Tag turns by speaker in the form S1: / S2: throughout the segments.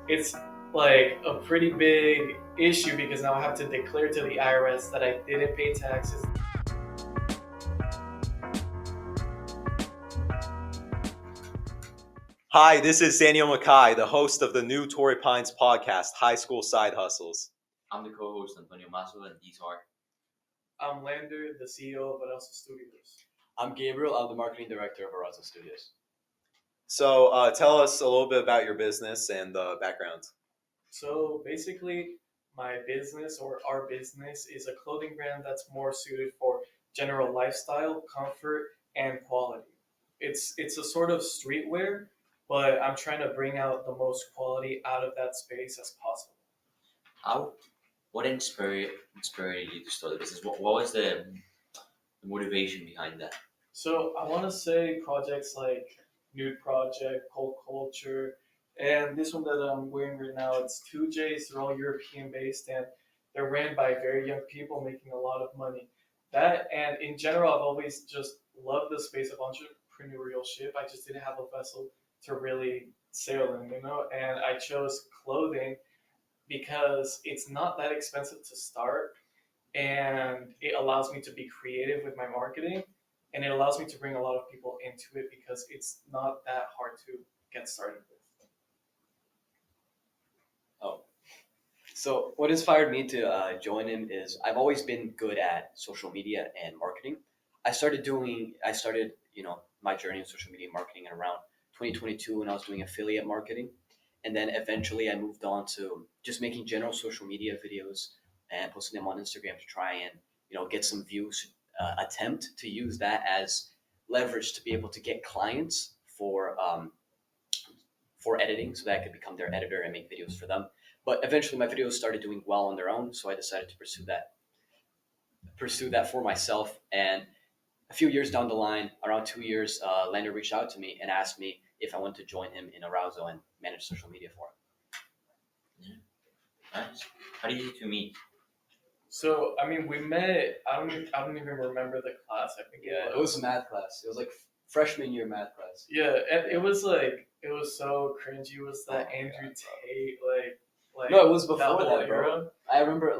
S1: it's like a pretty big issue because now I have to declare to the IRS that I didn't pay taxes.
S2: Hi, this is Daniel McKie, the host of the new Torrey Pines podcast, High School Side Hustles.
S3: I'm the co-host Antonio Mazo, and these are.
S1: I'm Lander, the CEO of Arauzo Studios.
S4: I'm Gabriel. I'm the marketing director of Arauzo Studios.
S2: So, tell us a little bit about your business and the background.
S1: So basically, my business or our business is a clothing brand that's more suited for general lifestyle, comfort, and quality. It's a sort of streetwear, but I'm trying to bring out the most quality out of that space as possible.
S3: How? What inspired you to start the business? What was the motivation behind that?
S1: So I want to say projects like Nude Project, Cold Culture, and this one that I'm wearing right now, it's 2Js. They're all European based and they're ran by very young people making a lot of money. That and in general, I've always just loved the space of entrepreneurship. I just didn't have a vessel to really sail in, and I chose clothing because it's not that expensive to start and it allows me to be creative with my marketing and it allows me to bring a lot of people into it because it's not that hard to get started with.
S4: Oh, so what inspired me to join him is I've always been good at social media and marketing. I started my journey in social media marketing in around 2022 when I was doing affiliate marketing, and then eventually I moved on to just making general social media videos and posting them on Instagram to try and get some views. Attempt to use that as leverage to be able to get clients for editing so that I could become their editor and make videos for them. But eventually my videos started doing well on their own, so I decided to pursue that for myself. And a few years down the line, around 2 years, Lander reached out to me and asked me if I wanted to join him in Arauzo and manage social media for him.
S3: Nice. How did you two meet?
S1: So I mean, we met. I don't even remember the class. I think
S4: It was a math class. It was like freshman year math class.
S1: Yeah, and it was like it was so cringy. It was that
S4: Oh my
S1: Andrew
S4: God,
S1: Tate like
S4: No, it was before
S1: whole
S4: that, bro.
S1: era.
S4: I remember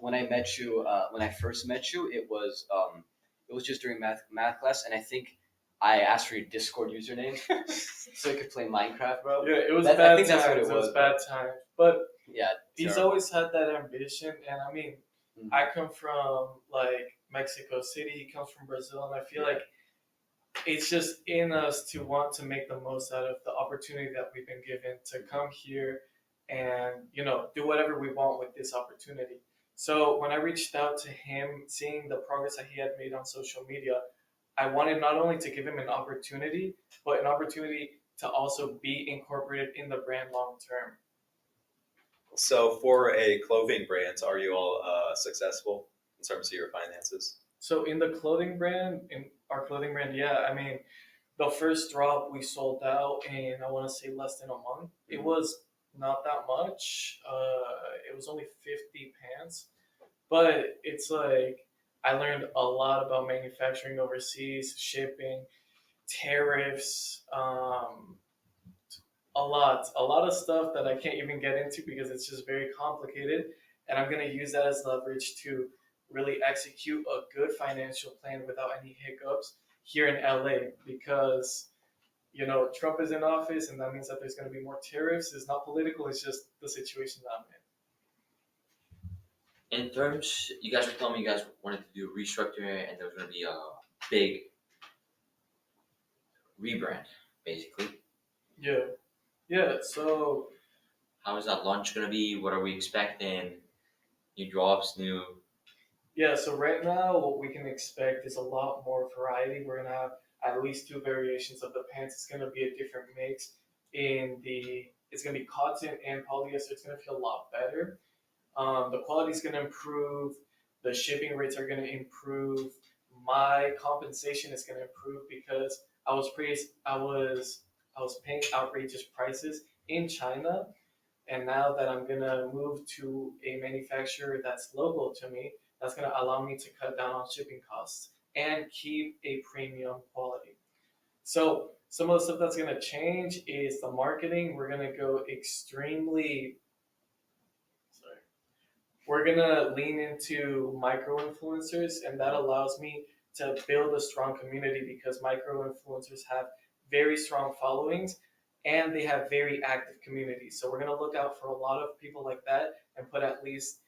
S4: when I met you, when I first met you, it was just during math class, and I think I asked for your Discord username so I could play Minecraft, bro.
S1: Yeah, it was
S4: I
S1: bad
S4: think
S1: times.
S4: that's what it
S1: It was
S4: was,
S1: bad times, but
S4: Yeah,
S1: he's
S4: terrible.
S1: always had that ambition, and I mean,
S4: Mhm.
S1: I come from like Mexico City. He comes from Brazil, and I feel like it's just in us to want to make the most out of the opportunity that we've been given to come here and do whatever we want with this opportunity. So when I reached out to him, seeing the progress that he had made on social media, I wanted not only to give him an opportunity, but an opportunity to also be incorporated in the brand long term.
S2: So, for a clothing brand, are you all successful in terms of your finances?
S1: So in our clothing brand, yeah, I mean, the first drop we sold out in I want to say less than a month. It was not that much. It was only 50 pants, but it's like I learned a lot about manufacturing overseas, shipping, tariffs, a lot of stuff that I can't even get into because it's just very complicated. And I'm gonna use that as leverage to really execute a good financial plan without any hiccups here in LA because Trump is in office and that means that there's gonna be more tariffs. It's not political, it's just the situation that I'm in.
S3: In terms, you guys were telling me you guys wanted to do a restructure, and there was going to be a big rebrand, basically.
S1: Yeah. Yeah. So
S3: How is that launch going to be? What are we expecting? New drops, new.
S1: yeah, so right now what we can expect is a lot more variety. We're gonna have at least two variations of the pants. It's gonna be a different mix it's gonna be cotton and polyester. It's gonna feel a lot better. The quality is gonna improve. The shipping rates are gonna improve. My compensation is gonna improve because I was paying outrageous prices in China, and now that I'm gonna move to a manufacturer that's local to me, that's gonna allow me to cut down on shipping costs and keep a premium quality. So some of the stuff that's gonna change is the marketing. We're gonna go sorry. We're gonna lean into micro influencers, and that allows me to build a strong community because micro influencers have very strong followings and they have very active communities. So we're gonna look out for a lot of people like that and put at least,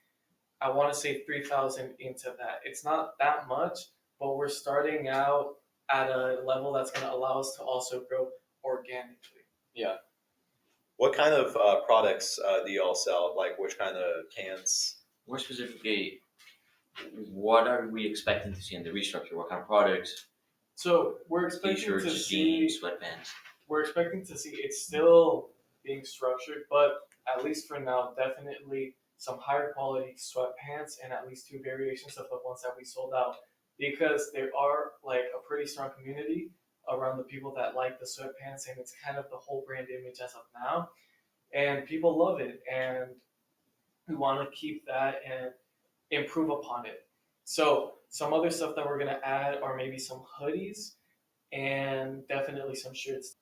S1: I want to say 3,000 into that. It's not that much, but we're starting out at a level that's going to allow us to also grow organically.
S2: What kind of products do you all sell? Like which kind of cans?
S3: More specifically, what are we expecting to see in the restructure? What kind of products?
S1: So we're expecting to
S3: T-shirts,
S1: see,
S3: jeans, sweatpants.
S1: it's still being structured, but at least for now, definitely some higher quality sweatpants and at least two variations of the ones that we sold out because there are like a pretty strong community around the people that like the sweatpants and it's kind of the whole brand image as of now and people love it and we want to keep that and improve upon it. So some other stuff that we're gonna add are maybe some hoodies and definitely some shirts.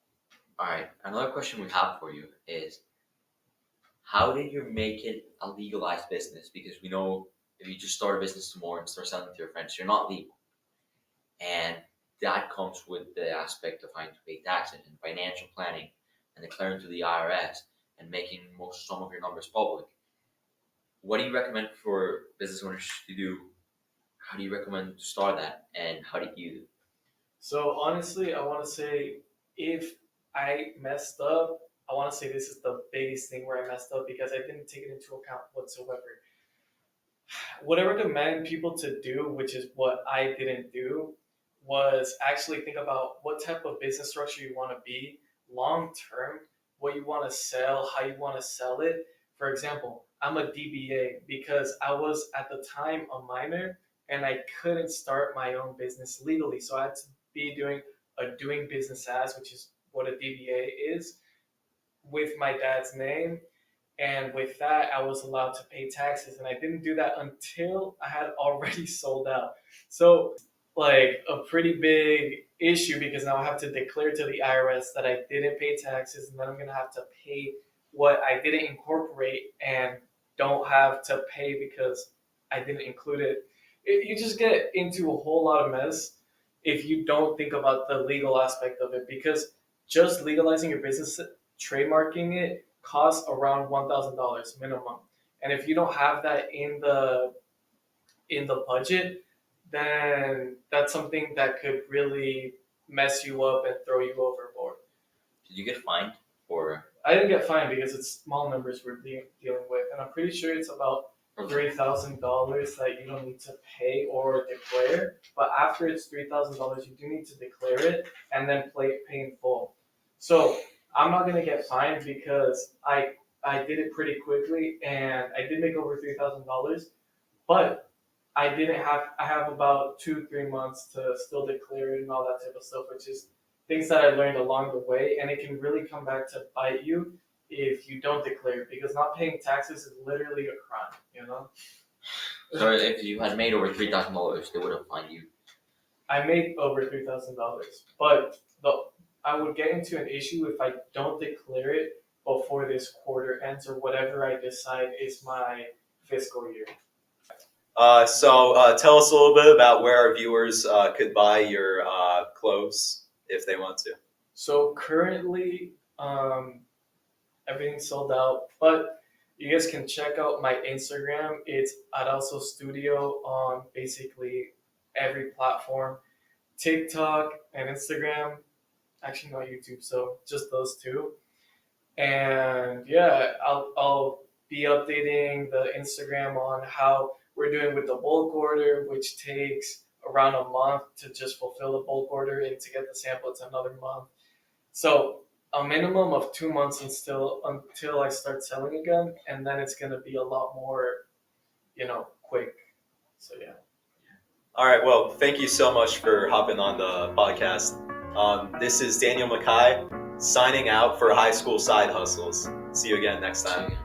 S3: All right. Another question we have for you is, how did you make it a legalized business? Because we know if you just start a business tomorrow and start selling to your friends, you're not legal, and that comes with the aspect of having to pay taxes and financial planning and declaring to the IRS and making some of your numbers public. What do you recommend for business owners to do? How do you recommend to start that, and how did you do?
S1: So honestly, I want to say if I messed up, I want to say this is the biggest thing where I messed up because I didn't take it into account whatsoever. What I recommend people to do, which is what I didn't do, was actually think about what type of business structure you want to be long term, what you want to sell, how you want to sell it. For example, I'm a DBA because I was at the time a minor and I couldn't start my own business legally. So I had to be doing a doing business as, which is what a DBA is, with my dad's name. And with that, I was allowed to pay taxes. And I didn't do that until I had already sold out. So, like, a pretty big issue because now I have to declare to the IRS that I didn't pay taxes. And then I'm going to have to pay what I didn't incorporate and don't have to pay because I didn't include it. You just get into a whole lot of mess if you don't think about the legal aspect of it because just legalizing your business, trademarking it, costs around $1,000 minimum. And if you don't have that in the budget, then that's something that could really mess you up and throw you overboard.
S3: Did you get fined or?
S1: I didn't get fined because it's small numbers we're dealing with, and I'm pretty sure it's about $3,000 that you don't need to pay or declare. But after it's $3,000, you do need to declare it and then pay in full. So I'm not gonna get fined because I did it pretty quickly and I did make over $3,000, but I have about 2-3 months to still declare it and all that type of stuff, which is things that I learned along the way, and it can really come back to bite you if you don't declare it because not paying taxes is literally a crime, you know?
S3: So if you had made over $3,000, they would have fined you.
S1: I made over $3,000, but I would get into an issue if I don't declare it before this quarter ends or whatever I decide is my fiscal year.
S2: So tell us a little bit about where our viewers could buy your clothes if they want to.
S1: So currently, everything's sold out, but you guys can check out my Instagram. It's Arauzo Studio on basically every platform, TikTok and Instagram. Actually, not YouTube, so just those two. And yeah, I'll be updating the Instagram on how we're doing with the bulk order, which takes around a month to just fulfill the bulk order, and to get the sample, it's another month. So a minimum of 2 months until I start selling again, and then it's gonna be a lot more, quick. So yeah.
S2: All right. Well, thank you so much for hopping on the podcast. This is Daniel McKie signing out for High School Side Hustles. See you again next time.